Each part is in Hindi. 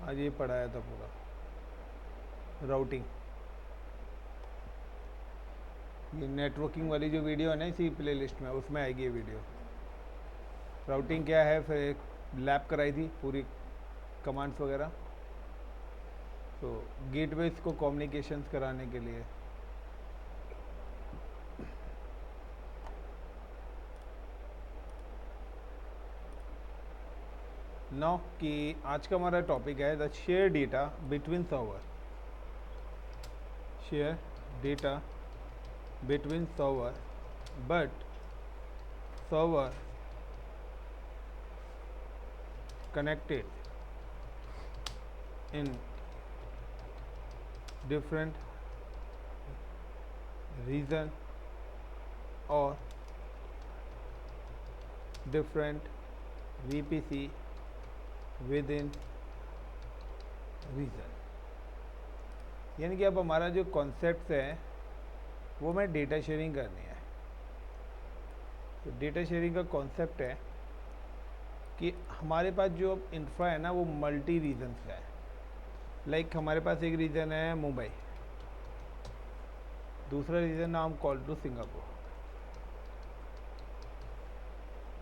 आज ये पढ़ाया था पूरा राउटिंग। ये नेटवर्किंग वाली जो वीडियो है ना इसी प्लेलिस्ट में, उसमें आएगी ये वीडियो। राउटिंग क्या है, फिर एक लैब कराई थी पूरी कमांड्स वगैरह, तो गेटवेज को कम्युनिकेशंस कराने के लिए। नाउ कि आज का हमारा टॉपिक है the share data between server. Share data between server, but server connected in different region or different VPC within region। यानी कि अब हमारा जो कॉन्सेप्ट है वो मैं डेटा शेयरिंग करनी है। तो डेटा शेयरिंग का कॉन्सेप्ट है कि हमारे पास जो इंफ्रा है ना वो मल्टी रीजन्स का है। लाइक हमारे पास एक रीजन है मुंबई, दूसरा रीजन नाम call to Singapore,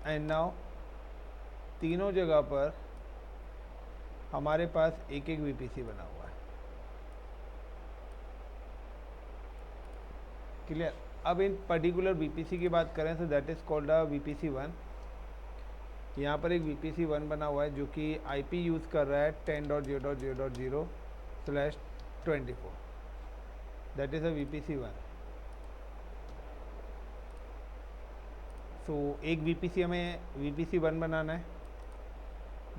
and now तीनों जगह पर हमारे पास एक एक वीपीसी बना हुआ है। क्लियर। अब इन पर्टिकुलर वीपीसी की बात करें तो that is called a VPC 1। यहाँ पर एक VPC 1 बना हुआ है जो कि IP यूज़ कर रहा है 10.0.0/24, दैट इज़ अ VPC 1। सो एक VPC हमें VPC 1 बनाना है।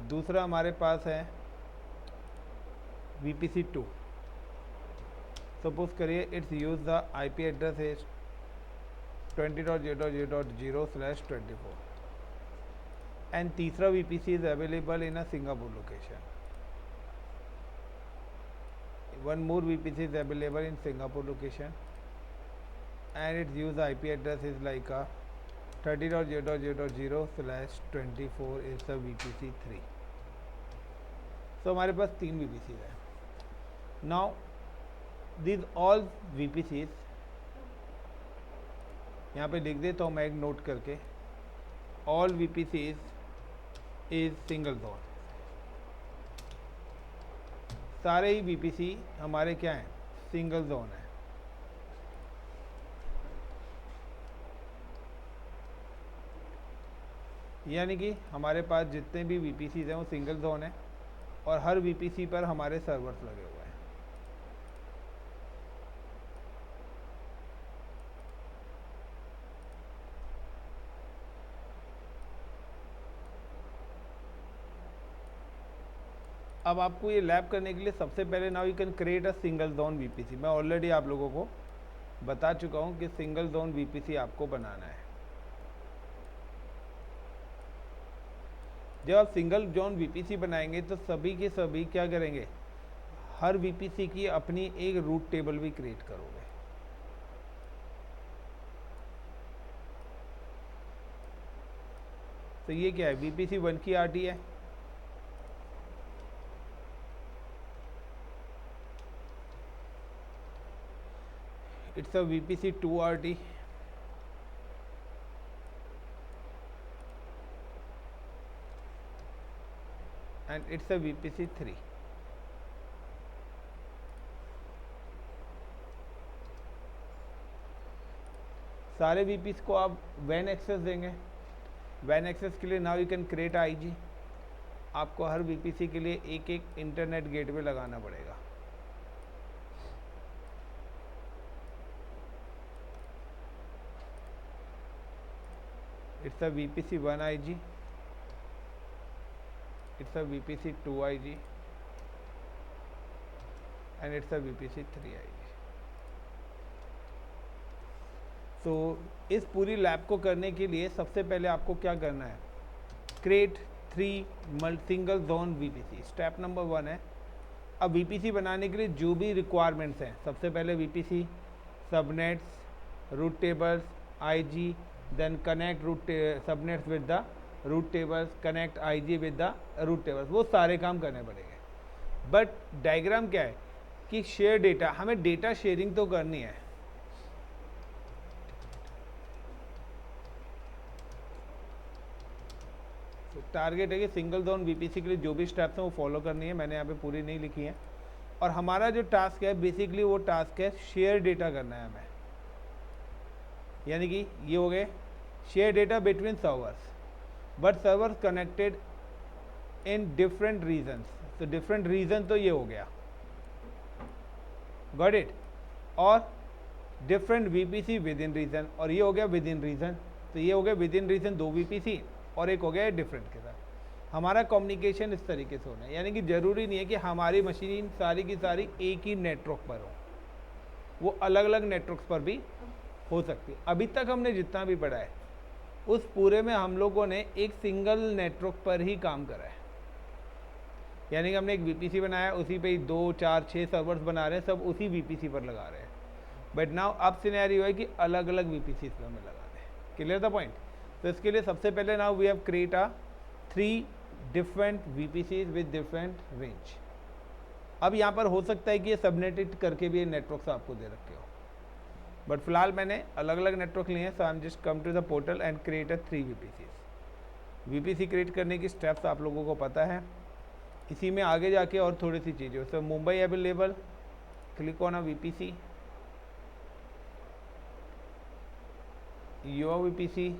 दूसरा हमारे पास है VPC 2। सपोज करिए it's use the IP address is 20.0.0/24, and तीसरा VPC is available in a Singapore location. One more VPC is available in Singapore location, and its use IP address is like a 30.0.0/24 is the VPC 3. So हमारे पास 3 VPCs हैं। Now these all VPCs यहाँ पे लिख देता हूँ मैं एक नोट करके, all VPCs is single zone. सारे ही VPC हमारे क्या हैं, सिंगल जोन है। यानी कि हमारे पास जितने भी VPCs हैं वो सिंगल जोन है और हर VPC पर हमारे सर्वर्स लगे हुए हैं। अब आपको ये लैब करने के लिए सबसे पहले now you can create a single zone VPC। मैं ऑलरेडी आप लोगों को बता चुका हूँ कि सिंगल जोन VPC आपको बनाना है। जब आप सिंगल जोन VPC बनाएंगे तो सभी के सभी क्या करेंगे, हर VPC की अपनी एक रूट टेबल भी क्रिएट करोगे। तो ये क्या है, VPC 1 की RT है, it's a VPC 2 RT, and it's a VPC 3। सारे VPC को आप WAN एक्सेस देंगे। WAN एक्सेस के लिए now you can create IG। आपको हर VPC के लिए एक एक इंटरनेट गेटवे लगाना पड़ेगा। It's a VPC 1 IG, it's a VPC 2 IG, and it's a VPC 3 IG। तो इस पूरी लैब को करने के लिए सबसे पहले आपको क्या करना है, create 3 single zone VPC। Step number 1 है, अब VPC बनाने के लिए जो भी रिक्वायरमेंट्स हैं, सबसे पहले VPC subnets, route tables, IG, then connect root subnets with the root tables, connect IG with the root tables, वो सारे काम करने पड़ेंगे। बट डायग्राम क्या है कि शेयर डेटा, हमें डेटा शेयरिंग तो करनी है। तो टारगेट है कि सिंगल जोन वीपीसी के लिए जो भी स्टेप्स हैं वो फॉलो करनी है, मैंने यहाँ पे पूरी नहीं लिखी है। और हमारा जो टास्क है बेसिकली वो टास्क है शेयर डेटा करना है हमें, यानी कि ये हो गए share data between servers, but servers connected in different regions. तो डिफरेंट रीजन तो ये हो गया, गॉट इट। और different VPC with in region, और ये हो गया विद इन रीजन। तो ये हो गया विद इन रीजन 2 वीपीसी, और एक हो गया डिफरेंट के साथ। हमारा कम्युनिकेशन इस तरीके से होना है, यानी कि ज़रूरी नहीं है कि हमारी मशीन सारी की सारी एक ही नेटवर्क पर हो, वो अलग अलग नेटवर्क्स पर भी हो सकती है। अभी तक हमने जितना भी पढ़ा है उस पूरे में हम लोगों ने एक सिंगल नेटवर्क पर ही काम करा है, यानी कि हमने एक वीपीसी बनाया, उसी पे ही 2 4 6 सर्वर्स बना रहे हैं, सब उसी वीपीसी पर लगा रहे हैं। बट नाउ अब सिनेरियो है कि अलग अलग वीपीसी पर हमें लगा रहे हैं। Clear the point. तो इसके लिए सबसे पहले now we have create a 3 different VPC with different range. अब यहाँ पर हो सकता है कि ये सबनेटेड करके भी ये नेटवर्क्स आपको दे रखे हो, बट फिलहाल मैंने अलग अलग नेटवर्क लिए हैं। So I am just come to the portal and create a 3 VPC. VPC create करने की स्टेप्स आप लोगों को पता है, इसी में आगे जाके और थोड़ी सी चीज़ें। So Mumbai available, click on a VPC, your VPC,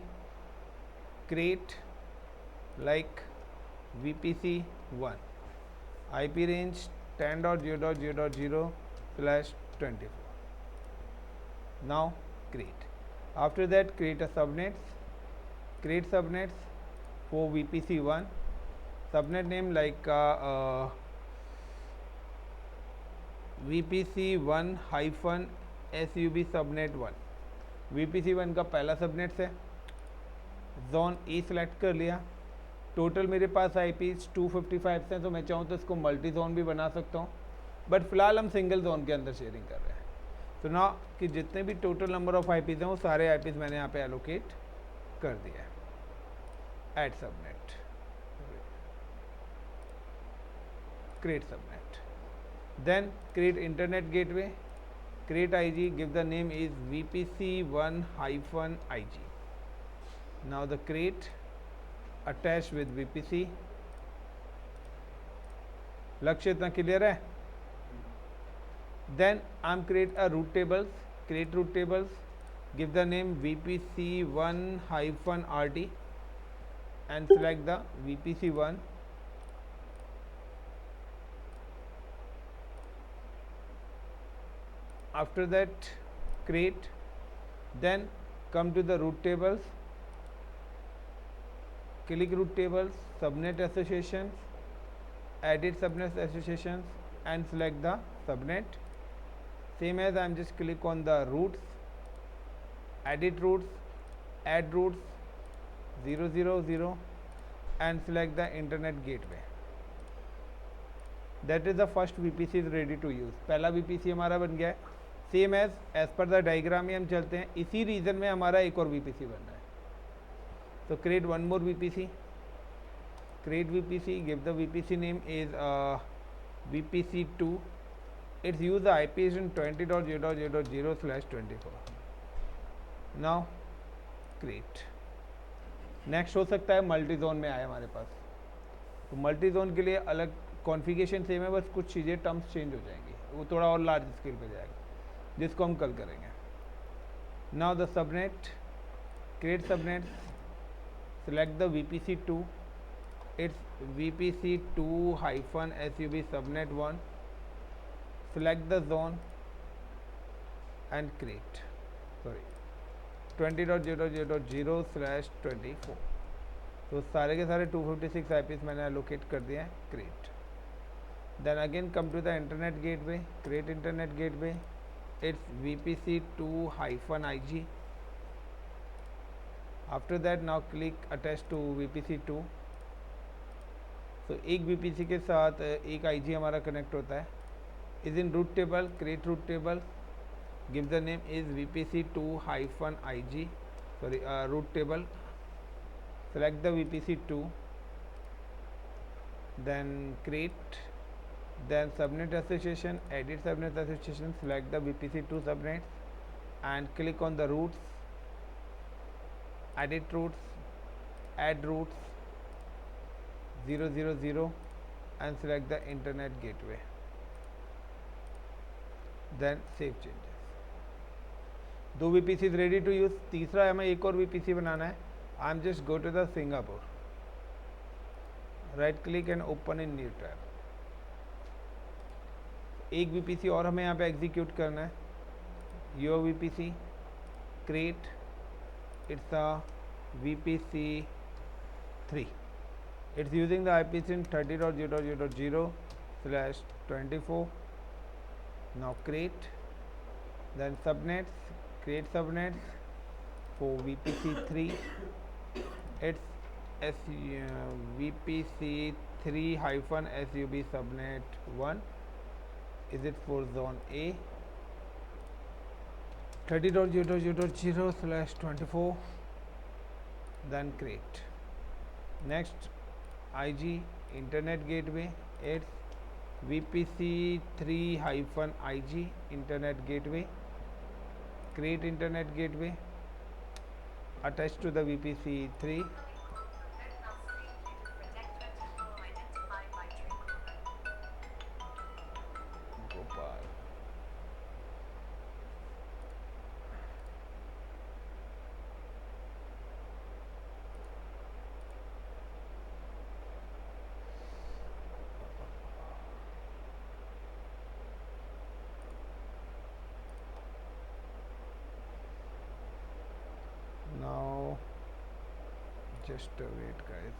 create like VPC1, IP range 10.0.0.0/24. Now create. After that create a subnets, create subnets for VPC1, subnet name like VPC1-SUB subnet 1। VPC1 का पहला सबनेट्स है, जोन ए सिलेक्ट कर लिया। टोटल मेरे पास IPs 255 हैं, तो मैं चाहूँ तो इसको मल्टी जोन भी बना सकता हूँ, बट फिलहाल हम सिंगल जोन के अंदर शेयरिंग कर रहे हैं। तो ना कि जितने भी टोटल नंबर ऑफ IPs हैं वो सारे IPs मैंने यहाँ पे एलोकेट कर दिया है। Add subnet, create subnet, then create internet gateway, create IG, give the name is VPC1-IG। Now the create attach with VPC। लक्ष्य इतना क्लियर है। Then I'm create a root tables, create root tables, give the name VPC1-RT and select the VPC1। After that create, then come to the root tables, click root tables, subnet associations, edit subnet associations and select the subnet। Same as I am just click on the roots, edit roots, add roots 000 and select the internet gateway। That is the first VPC is ready to use। पहला VPC हमारा बन गया है। Same as per the diagram ही हम चलते हैं, इसी रीजन में हमारा एक और VPC बनना है। So create one more VPC, create VPC, give the VPC name is VPC2, its use the IP is in 20.0.0.0/24। now create। Next हो सकता है मल्टी जोन में आए हमारे पास, तो मल्टी जोन के लिए अलग कॉन्फ़िगरेशन सेम है, बस कुछ चीज़ें टर्म्स चेंज हो जाएंगी, वो थोड़ा और लार्ज स्केल पे जाएगा, जिसको हम कल करेंगे। Now the subnet, create subnets, select the VPC2, it's VPC2-SUB subnet 1, select the zone and create, sorry 20.0.0.0/24। तो सारे के सारे 256 IPs मैंने allocate कर दिए हैं, create। then again come to the internet gateway, create internet gateway, it's VPC2-IG। After that now click attach to VPC2। तो एक VPC के साथ एक IG हमारा कनेक्ट होता है, is in route table, create route table, give the name is VPC2-IG, sorry route table, select the VPC2, then create then subnet association, edit subnet association, select the VPC2 subnets and click on the routes, edit routes, add routes 000 and select the internet gateway, then save changes. 2 VPC is ready to use. तीसरा हमें एक और VPC बनाना है. I'm just go to the Singapore, right click and open in new tab. एक VPC और हमें यहाँ पे एग्जीक्यूट करना है. Your VPC, create, it's a VPC3. It's using the IP pin 30.0.0.0/24. Now create, then subnets, create subnets for VPC3. It's VPC3-SUB subnet 1. Is it for zone A? 30.0.0.0/24. Then create. Next, IG internet gateway. It's VPC3-IG internet gateway. Create internet gateway attached to the VPC3. Gopal. Now just wait guys.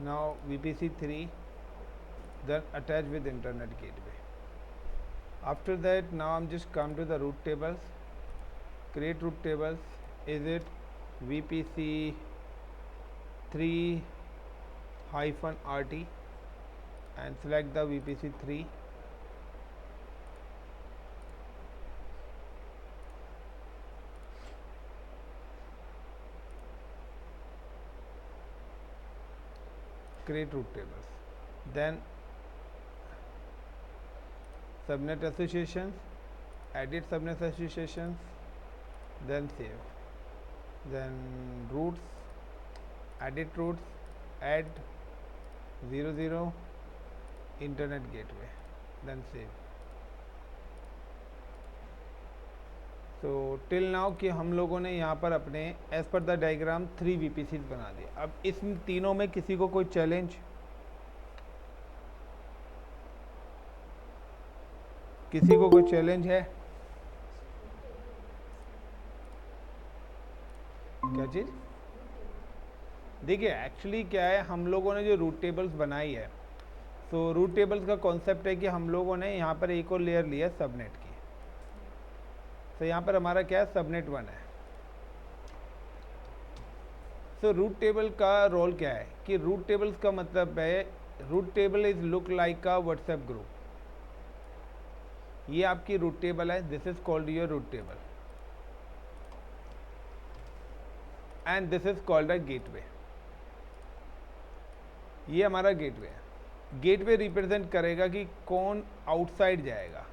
Now VPC3, then attach with internet gateway. After that, now I'm just come to the root tables, create root tables. Is it VPC3-RT and select the VPC3. Create root tables. Then subnet associations, edit subnet associations, then save, then routes, edit routes, add 00 internet gateway, then save. So till now कि हम लोगों ने यहाँ पर अपने as per the diagram 3 VPCs बना दिए. अब इस तीनों में किसी को कोई चैलेंज, किसी को कोई चैलेंज है? क्या चीज़? देखिए एक्चुअली क्या है, हम लोगों ने जो रूट टेबल्स बनाई है, तो रूट टेबल्स का कॉन्सेप्ट है कि हम लोगों ने यहाँ पर एक और लेयर लिया सबनेट की. तो यहाँ पर हमारा क्या है, सबनेट 1 है. तो रूट टेबल का रोल क्या है कि रूट टेबल्स का मतलब है, route table is look like a WhatsApp group. ये आपकी रूट टेबल है. This is called your route table and this is called a gateway. ये हमारा गेटवे है. गेटवे रिप्रेजेंट करेगा कि कौन आउटसाइड जाएगा.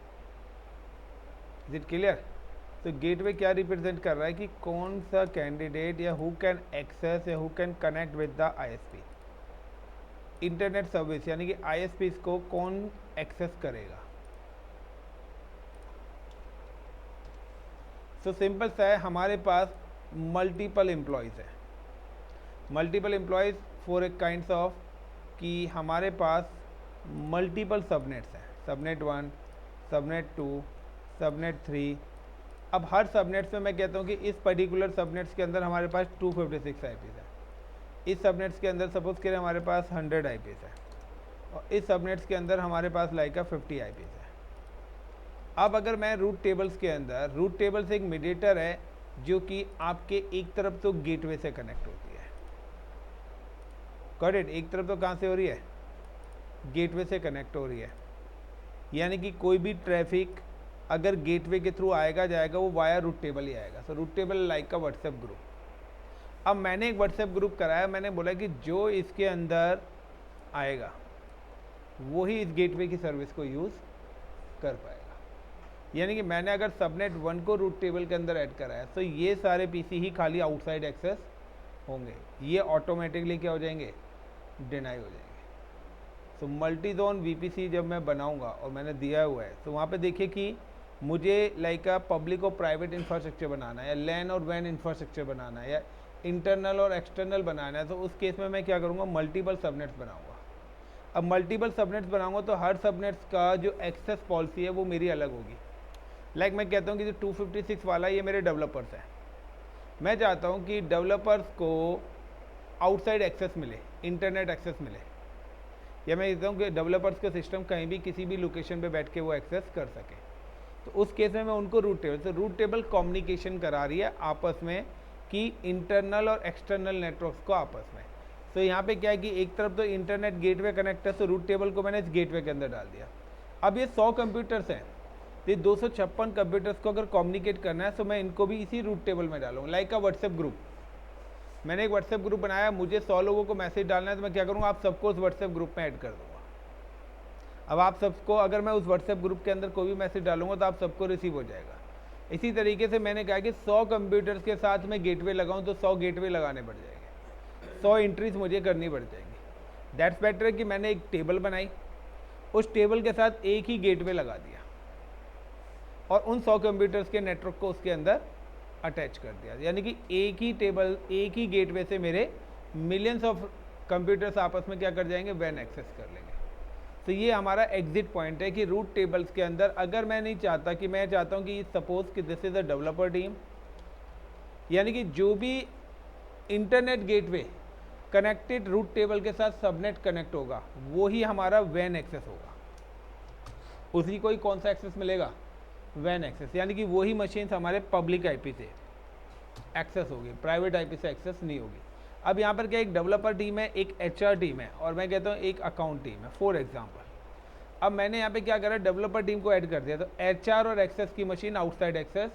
Is it clear? तो गेटवे क्या रिप्रेजेंट कर रहा है कि कौन सा कैंडिडेट या हु कैन एक्सेस या who can connect with the ISP, internet service, यानी कि आईएसपी को कौन एक्सेस करेगा. तो सिंपल सा है, हमारे पास मल्टीपल एम्प्लॉयज़ है. Multiple employees for a kinds of कि हमारे पास मल्टीपल सबनेट्स हैं. Subnet 1, subnet 2, subnet 3. अब हर सबनेट्स में मैं कहता हूँ कि इस पर्टिकुलर सबनेट्स के अंदर हमारे पास 256 आईपीज़ है. इस सबनेट्स के अंदर सपोज करें हमारे पास 100 आईपीज़ है और इस सबनेट्स के अंदर हमारे पास लाइक 50 आईपीज़ है. अब अगर मैं रूट टेबल्स के अंदर, रूट टेबल्स एक मीडिएटर है जो कि आपके एक तरफ तो गेटवे से कनेक्ट होती है गॉट इट। एक तरफ तो कहाँ से हो रही है, गेटवे से कनेक्ट हो रही है, यानी कि कोई भी ट्रैफिक अगर गेटवे के थ्रू आएगा जाएगा वो वाया रूट टेबल ही आएगा। सो रूट टेबल लाइक का व्हाट्सएप ग्रुप। अब मैंने एक व्हाट्सएप ग्रुप कराया, मैंने बोला कि जो इसके अंदर आएगा वो ही इस गेटवे की सर्विस को यूज़ कर पाएगा। यानी कि मैंने अगर सबनेट 1 को रूट टेबल के अंदर ऐड कराया तो ये सारे पीसी ही खाली आउटसाइड एक्सेस होंगे, ये ऑटोमेटिकली क्या हो जाएंगे, डिनाई हो जाएंगे। तो मल्टी जोन वीपीसी जब मैं बनाऊंगा और मैंने दिया हुआ है तो वहाँ पे देखिए कि मुझे लाइक पब्लिक और प्राइवेट इंफ्रास्ट्रक्चर बनाना है, या लैन और वैन इंफ्रास्ट्रक्चर बनाना है, या इंटरनल और एक्सटर्नल बनाना है, तो उस केस में मैं क्या करूँगा, मल्टीपल सबनेट्स बनाऊँगा। अब मल्टीपल सबनेट्स बनाऊँगा तो हर सबनेट्स का जो एक्सेस पॉलिसी है वो मेरी अलग होगी। लाइक मैं कहता हूँ कि जो 256 वाला ये मेरे डेवलपर्स हैं, मैं चाहता हूँ कि डेवलपर्स को आउटसाइड एक्सेस मिले, इंटरनेट एक्सेस मिले, या मैं कहता हूँ कि डेवलपर्स का सिस्टम कहीं भी किसी भी लोकेशन पे बैठ के वो एक्सेस कर सके। तो उस केस में मैं उनको रूट टेबल, तो रूट टेबल कम्युनिकेशन करा रही है आपस में कि इंटरनल और एक्सटर्नल नेटवर्क्स को आपस में। तो यहाँ पे क्या है कि एक तरफ तो इंटरनेट गेटवे कनेक्ट है, तो रूट टेबल को मैंने इस गेटवे के अंदर डाल दिया। अब ये 100 कंप्यूटर्स हैं, ये 256 कंप्यूटर्स को अगर कम्युनिकेट करना है तो मैं इनको भी इसी रूट टेबल में डालूंगा, लाइक अ व्हाट्सएप ग्रुप। मैंने एक व्हाट्सएप ग्रुप बनाया, मुझे 100 लोगों को मैसेज डालना है तो मैं क्या करूँगा, आप सबको उस व्हाट्सएप ग्रुप में ऐड कर दूँगा। अब आप सबको, अगर मैं उस व्हाट्सएप ग्रुप के अंदर कोई भी मैसेज डालूंगा तो आप सबको रिसीव हो जाएगा। इसी तरीके से मैंने कहा कि 100 कंप्यूटर्स के साथ मैं गेटवे लगाऊं तो 100 गेटवे लगाने पड़ जाएंगे, 100 एंट्रीज मुझे करनी पड़ जाएंगी। दैट्स बेटर कि मैंने एक टेबल बनाई, उस टेबल के साथ एक ही गेटवे लगा दिया और उन 100 कंप्यूटर्स के नेटवर्क को उसके अंदर अटैच कर दिया। यानी कि एक ही टेबल, एक ही गेटवे से मेरे मिलियंस ऑफ कंप्यूटर्स आपस में क्या कर जाएंगे, वैन एक्सेस कर लेंगे। तो ये हमारा एग्जिट पॉइंट है कि रूट टेबल्स के अंदर अगर मैं नहीं चाहता कि, मैं चाहता हूँ कि सपोज कि this is a developer team, यानी कि जो भी internet gateway connected route table के साथ सबनेट कनेक्ट होगा वो ही हमारा वैन एक्सेस होगा, उसी को ही कौन सा एक्सेस मिलेगा, वैन एक्सेस। यानी कि वही मशीन्स हमारे पब्लिक आईपी से एक्सेस होगी, प्राइवेट आईपी से एक्सेस नहीं होगी। अब यहाँ पर क्या, एक डेवलपर टीम है, एक एचआर टीम है, और मैं कहता हूँ एक अकाउंट टीम है, फॉर एग्जांपल। अब मैंने यहाँ पे क्या करा, डेवलपर टीम को ऐड कर दिया, तो एचआर और एक्सेस की मशीन आउटसाइड एक्सेस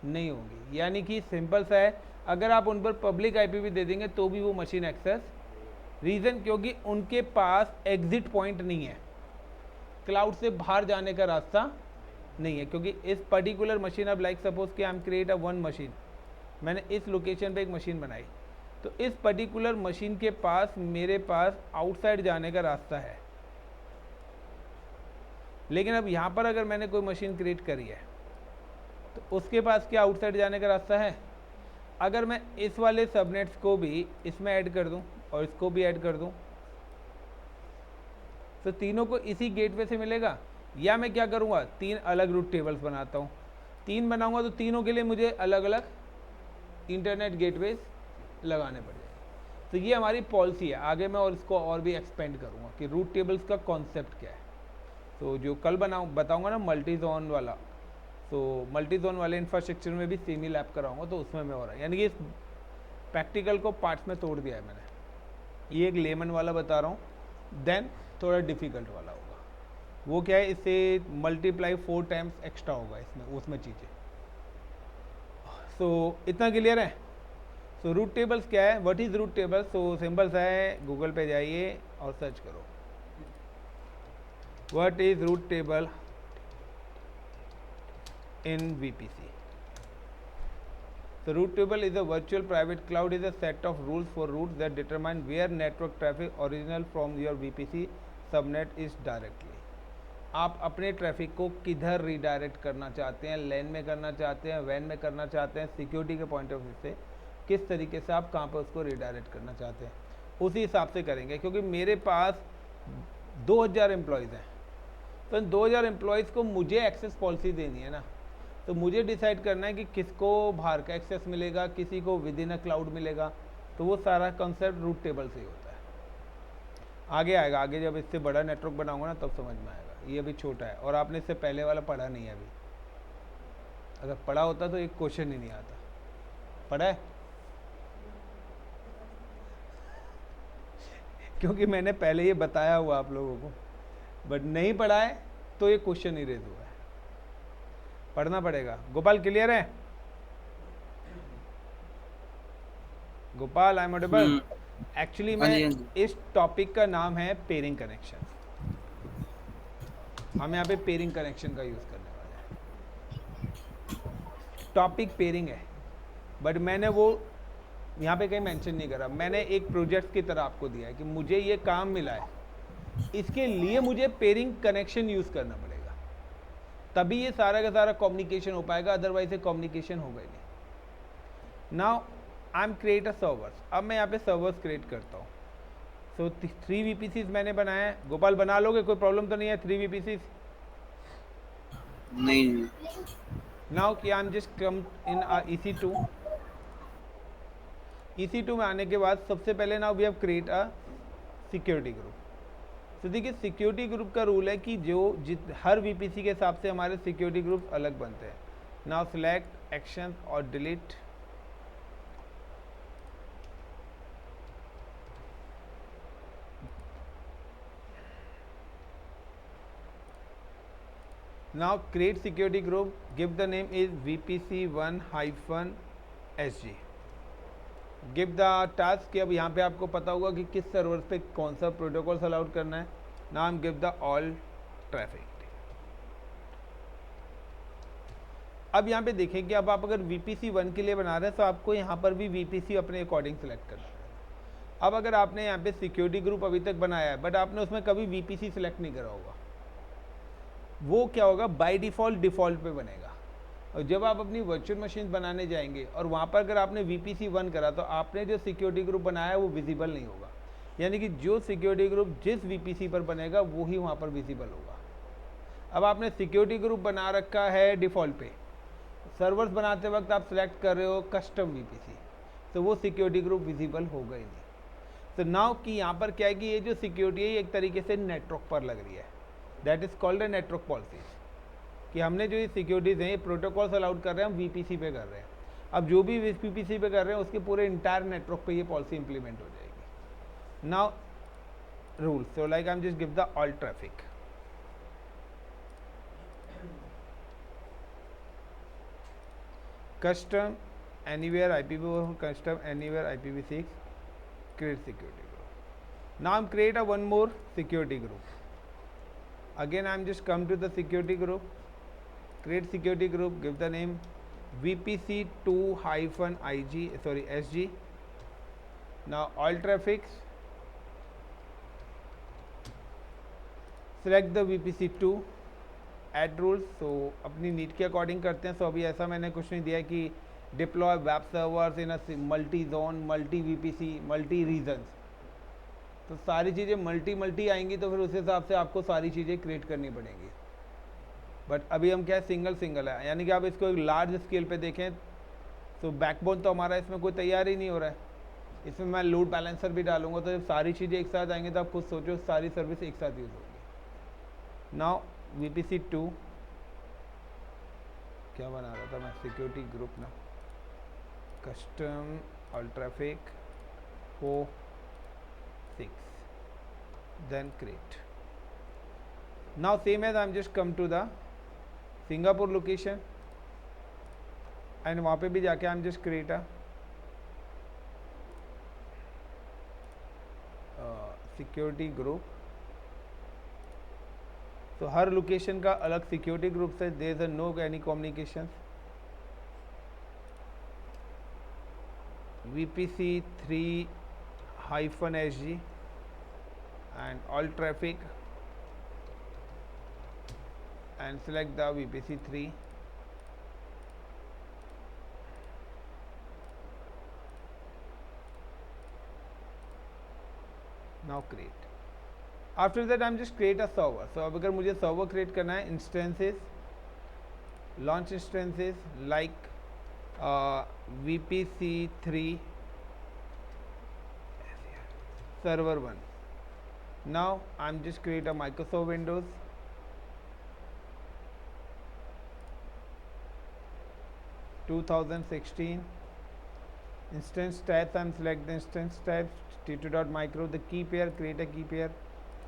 नहीं होगी। यानी कि सिंपल सा है, अगर आप उन पर पब्लिक आईपी भी दे देंगे तो भी वो मशीन एक्सेस, रीज़न क्योंकि उनके पास एग्जिट पॉइंट नहीं है, क्लाउड से बाहर जाने का रास्ता नहीं है। क्योंकि इस पर्टिकुलर मशीन, अब लाइक सपोज कि I am create a one machine, मैंने इस लोकेशन पे एक मशीन बनाई, तो इस पर्टिकुलर मशीन के पास मेरे पास आउटसाइड जाने का रास्ता है। लेकिन अब यहाँ पर अगर मैंने कोई मशीन क्रिएट करी है तो उसके पास क्या आउटसाइड जाने का रास्ता है। अगर मैं इस वाले सबनेट्स को भी इसमें ऐड कर दूं और इसको भी ऐड कर दूं तो तीनों को इसी गेटवे से मिलेगा। या मैं क्या करूँगा, 3 अलग रूट टेबल्स बनाता हूँ, 3 बनाऊँगा तो तीनों के लिए मुझे अलग अलग इंटरनेट गेटवेज लगाने पड़ जाएंगे। तो ये हमारी पॉलिसी है। आगे मैं और इसको और भी एक्सपेंड करूँगा कि रूट टेबल्स का कॉन्सेप्ट क्या है। तो जो कल बताऊँगा ना मल्टी जोन वाला, तो मल्टी जोन वाले इंफ्रास्ट्रक्चर में भी सेमी लैब कराऊँगा, तो उसमें मैं हो रहा है। यानी कि इस प्रैक्टिकल को पार्ट्स में तोड़ दिया है मैंने। ये एक लेमन वाला बता रहा हूँ, देन थोड़ा डिफ़िकल्ट वाला होगा। वो क्या है, इससे मल्टीप्लाई 4 टाइम्स एक्स्ट्रा होगा इसमें, उसमें चीज़ें। सो इतना क्लियर है। सो रूट टेबल्स क्या है, what is route table. So simple सा है, गूगल पे जाइए और सर्च करो what is route table in VPC. So root table is a virtual private cloud, is a set of rules for routes that determine where network traffic original from your VPC subnet is directly. आप अपने ट्रैफिक को किधर रीडायरेक्ट करना चाहते हैं, लैन में करना चाहते हैं, वैन में करना चाहते हैं, सिक्योरिटी के पॉइंट ऑफ व्यू से किस तरीके से आप कहाँ पर उसको रीडायरेक्ट करना चाहते हैं, उसी हिसाब से करेंगे। क्योंकि मेरे पास 2000 एम्प्लॉयज़ हैं, तो इन 2000 एम्प्लॉयज़ को मुझे एक्सेस पॉलिसी देनी है ना, तो मुझे डिसाइड करना है कि किसको बाहर का एक्सेस मिलेगा, किसी को विद इन अ क्लाउड मिलेगा। तो वो सारा कॉन्सेप्ट रूट टेबल से ही होता है। आगे आएगा, आगे जब इससे बड़ा नेटवर्क बनाऊंगा ना तब समझ में आएगा। ये अभी छोटा है और आपने इससे पहले वाला पढ़ा नहीं है अभी। अगर पढ़ा होता तो एक क्वेश्चन ही नहीं आता। पढ़ा है? क्योंकि मैंने पहले ये बताया हुआ आप लोगों को, बट नहीं पढ़ा है तो ये क्वेश्चन ही रेज हुआ है, पढ़ना पड़ेगा। गोपाल क्लियर है? Gopal I am audible? Actually हाँ मैं जी हाँ जी। इस टॉपिक का नाम है पेयरिंग कनेक्शन। हम यहाँ पे पेयरिंग कनेक्शन का यूज़ करने वाले हैं। टॉपिक पेयरिंग है, बट मैंने वो यहाँ पे कहीं मेंशन नहीं करा। मैंने एक प्रोजेक्ट की तरह आपको दिया है कि मुझे ये काम मिला है, इसके लिए मुझे पेयरिंग कनेक्शन यूज़ करना पड़ेगा, तभी ये सारा का सारा कम्युनिकेशन हो पाएगा, अदरवाइज ये कम्युनिकेशन होगा ही नहीं। Now I M create a servers. अब मैं यहाँ पे सर्वर्स क्रिएट करता हूँ। सो 3 VPCs मैंने बनाया है। गोपाल बना लोगे, कोई प्रॉब्लम तो नहीं है? 3 VPCs नहीं। नाउ कि आई am just come in EC2। EC2 में आने के बाद सबसे पहले now we have create a security group. तो देखिए सिक्योरिटी ग्रुप का रूल है कि हर VPC के हिसाब से हमारे सिक्योरिटी ग्रुप अलग बनते हैं। नाउ सिलेक्ट एक्शन और delete. Now create security group, give the name is VPC1-SG। Give the task कि अब यहाँ पे आपको पता होगा कि किस सर्वर पे कौन सा प्रोटोकॉल अलाउड करना है। नाम गिव द ऑल ट्रैफिक। अब यहाँ पे देखें कि अब आप अगर VPC1 के लिए बना रहे हैं तो आपको यहाँ पर भी VPC अपने अकॉर्डिंग सेलेक्ट करना है। अब अगर आपने यहाँ पे सिक्योरिटी ग्रुप अभी तक बनाया है बट आपने उसमें कभी VPC सिलेक्ट नहीं करा होगा, वो क्या होगा, बाय डिफ़ॉल्ट पे बनेगा। और जब आप अपनी वर्चुअल मशीन बनाने जाएंगे और वहाँ पर अगर आपने VPC1 करा तो आपने जो सिक्योरिटी ग्रुप बनाया है वो विजिबल नहीं होगा, यानी कि जो सिक्योरिटी ग्रुप जिस VPC पर बनेगा वो ही वहाँ पर विजिबल होगा। अब आपने सिक्योरिटी ग्रुप बना रखा है डिफ़ॉल्ट पे, सर्वर्स बनाते वक्त आप सिलेक्ट कर रहे हो कस्टम VPC, तो वो सिक्योरिटी ग्रुप विजिबल होगा ही नहीं। तो नाउ कि यहाँ पर क्या है कि ये जो सिक्योरिटी है एक तरीके से नेटवर्क पर लग रही है, that is called a network policies, कि हमने जो ये सिक्योरिटीज़ हैं ये प्रोटोकॉल्स अलाउड कर रहे हैं, हम VPC पे कर रहे हैं। अब जो भी VPC पे कर रहे हैं उसके पूरे इंटायर नेटवर्क पे ये पॉलिसी इंप्लीमेंट हो जाएगी। Now rule, so like I am just give the all traffic. Custom anywhere IPv4, custom anywhere IPv6, create security group. Now I'm create a one more security group. Again I'm just come to the security group, create security group, give the name VPC2-SG. Now all traffics, select the VPC2, add rules। so अपनी नीड के अकॉर्डिंग करते हैं। so अभी ऐसा मैंने कुछ नहीं दिया है कि deploy web servers in multi zone, multi VPC, multi regions, तो सारी चीज़ें मल्टी आएंगी तो फिर उस हिसाब से आपको सारी चीज़ें क्रिएट करनी पड़ेंगी। बट अभी हम क्या है, सिंगल है, यानी कि आप इसको एक लार्ज स्केल पे देखें तो बैकबोन तो हमारा इसमें कोई तैयार ही नहीं हो रहा है। इसमें मैं लोड बैलेंसर भी डालूंगा तो जब सारी चीज़ें एक साथ आएंगी तो आप खुद सोचो सारी सर्विस एक साथ यूज़ होगी। नाउ VPC2 क्या बना रहा था मैं, सिक्योरिटी ग्रुप ना, custom all traffic 4-6, then create। now same as I'm just come to the Singapore location and वहाँ पे भी जाके I'm just create a security group. तो हर लोकेशन का अलग सिक्योरिटी ग्रुप से there is no any communication. VPC3-SG and all traffic and select the VPC3। now create। After that I am just create a server. So अब अगर मुझे सर्वर क्रिएट करना है, instances, launch instances like VPC3 server 1। now I'm just create a Microsoft Windows, (2016) Instance types, I'm select the instance types, t2.micro, the key pair, create a key pair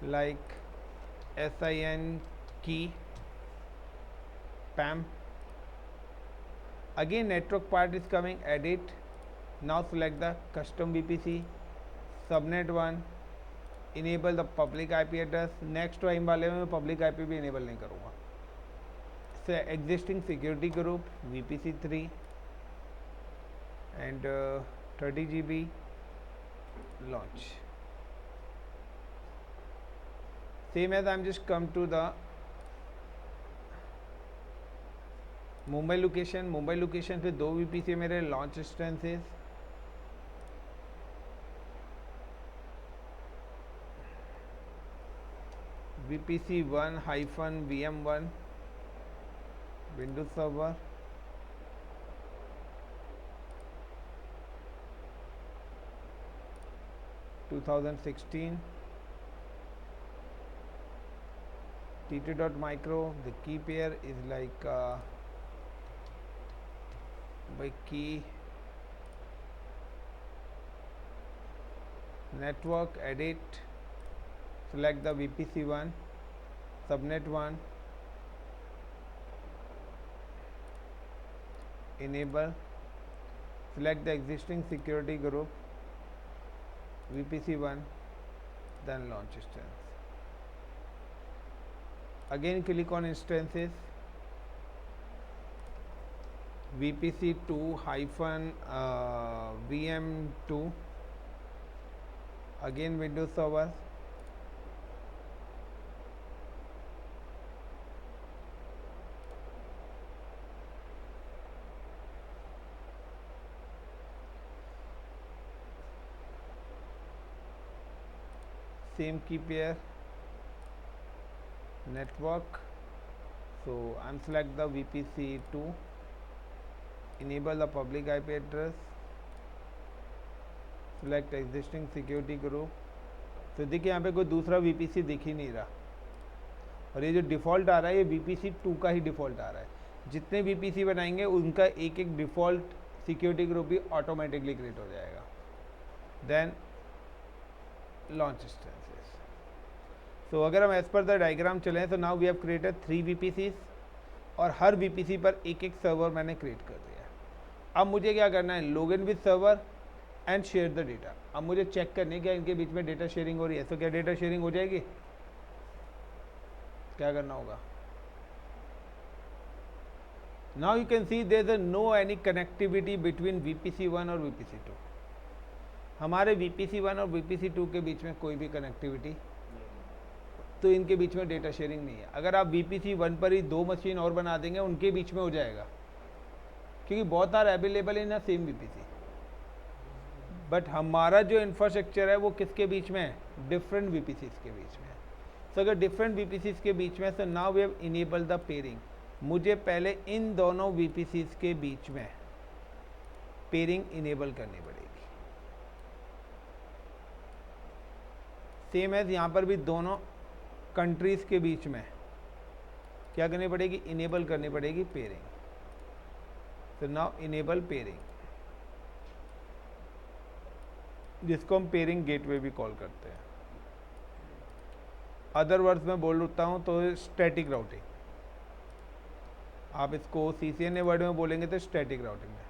like sin key pam. Again network part is coming, edit. Now select the custom VPC, subnet 1, enable the public IP address. Next time वाले में public IP भी enable नहीं करूँगा. So existing security group VPC3 and 30 GB launch. Same as I'm just come to the Mumbai location पे 2 VPC मेरे launch instances. VPC1-VM1 Windows Server, (2016) t2.micro, the key pair is like by key network, edit, select the VPC1, subnet 1, enable, select the existing security group VPC1, then launch instance. Again click on instances, VPC2-VM2, again Windows Server, same key pair, network. So I'm select the VPC2, enable the public IP address, select existing security group. तो देखिए यहाँ पे कोई दूसरा VPC दिख ही नहीं रहा, और ये जो डिफ़ॉल्ट आ रहा है ये VPC2 का ही डिफ़ॉल्ट आ रहा है. जितने VPC बनाएंगे उनका एक एक डिफ़ॉल्ट सिक्योरिटी ग्रुप भी ऑटोमेटिकली क्रिएट हो जाएगा. Then launch instances. तो अगर हम एज पर द डायग्राम चलें तो now we have created 3 VPCs और हर VPC पर एक एक सर्वर मैंने क्रिएट कर दिया. अब मुझे क्या करना है, log in with server and share the data. अब मुझे चेक करने क्या इनके बीच में डेटा शेयरिंग हो रही है. तो क्या डेटा शेयरिंग हो जाएगी, क्या करना होगा. Now you can see there is no any connectivity between VPC1 और VPC2. हमारे VPC1 और VPC2 के बीच में कोई भी कनेक्टिविटी, तो इनके बीच में डेटा शेयरिंग नहीं है. अगर आप VPC1 पर ही 2 मशीन और बना देंगे उनके बीच में हो जाएगा, क्योंकि बहुत are available in same VPC. But हमारा जो इंफ्रास्ट्रक्चर है वो किसके बीच में है, डिफरेंट VPCs के बीच में है. तो अगर डिफरेंट VPCs के बीच में, तो now we have enable the peering. मुझे पहले इन दोनों VPCs के बीच में पेयरिंग इनेबल करनी पड़ेगी. सेम एज यहाँ पर भी दोनों कंट्रीज़ के बीच में क्या करनी पड़ेगी, इनेबल करनी पड़ेगी पेयरिंग. तो नाउ इनेबल पेयरिंग, जिसको हम पेयरिंग गेटवे भी कॉल करते हैं. अदर वर्ड्स में बोल देता हूँ तो स्टैटिक राउटिंग. आप इसको CCNA वर्ड में बोलेंगे तो स्टैटिक राउटिंग है.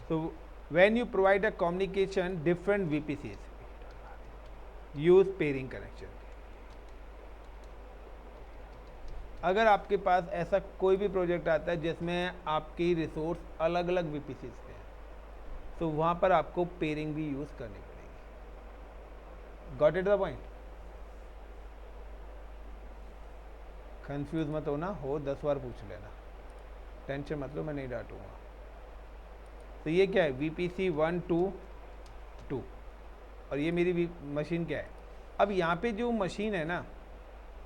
तो when you provide a communication different VPCs use pairing connection. अगर आपके पास ऐसा कोई भी प्रोजेक्ट आता है जिसमें आपकी रिसोर्स अलग अलग VPCs पे हैं, तो वहाँ पर आपको पेयरिंग भी यूज़ करनी पड़ेगी. Got it the point. Confuse मत होना, हो 10 बार पूछ लेना, टेंशन मत लो, मैं नहीं डांटूंगा. तो ये क्या है, VPC1 2 2, और ये मेरी मशीन क्या है. अब यहाँ पे जो मशीन है ना,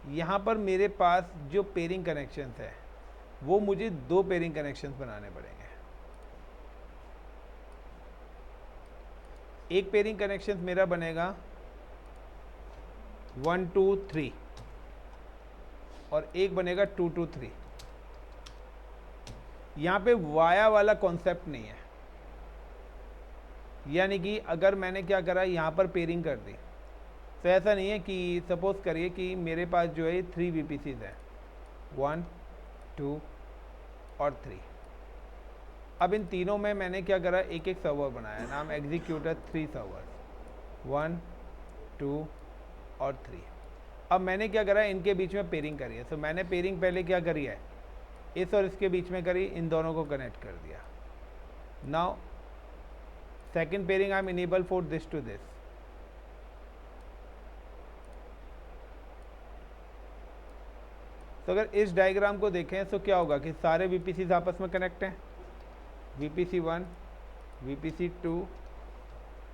यहाँ पर मेरे पास जो पेयरिंग कनेक्शंस है वो मुझे 2 पेयरिंग कनेक्शंस बनाने पड़ेंगे. एक पेयरिंग कनेक्शन मेरा बनेगा 1 2 3 और एक बनेगा 2 2 3. यहाँ पे वाया वाला कॉन्सेप्ट नहीं है, यानी कि अगर मैंने क्या करा यहाँ पर पेयरिंग कर दी, तो ऐसा नहीं है कि सपोज करिए कि मेरे पास जो है 3 VPCs हैं, 1 2 और 3। अब इन तीनों में मैंने क्या करा, एक एक सर्वर बनाया, नाम एग्जीक्यूटर 3 सर्वर, 1 2 और 3। अब मैंने क्या करा, इनके बीच में पेयरिंग करी है। तो मैंने पेयरिंग पहले क्या करी है, इस और इसके बीच में करी, इन दोनों को कनेक्ट कर दिया। Now second peering I am enable for this to this. तो अगर इस डायग्राम को देखें तो क्या होगा कि सारे VPCs आपस में कनेक्ट हैं, VPC 1 VPC 2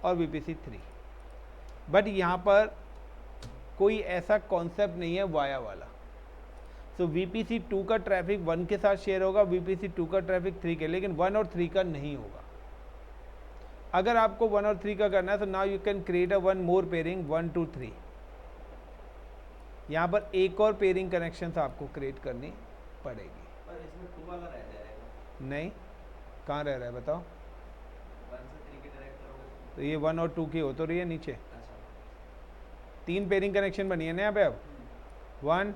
और VPC 3। बट यहाँ पर कोई ऐसा कॉन्सेप्ट नहीं है वाया वाला। तो VPC 2 का ट्रैफिक 1 के साथ शेयर होगा, VPC 2 का ट्रैफिक 3 के, लेकिन 1 और 3 का नहीं होगा। अगर आपको 1 और 3 का करना है तो now you can create a one more pairing 1 2 3। यहाँ पर एक और पेयरिंग कनेक्शन आपको क्रिएट करनी पड़ेगी। पर इसमें 2 वाला रह जाएगा। नहीं, कहाँ रह रहा है बताओ? 1 से 3 के डायरेक्ट करोगे तो ये 1 और 2 की हो तो रही है नीचे। अच्छा 3 पेयरिंग कनेक्शन बनी है ना यहाँ पे। अब 1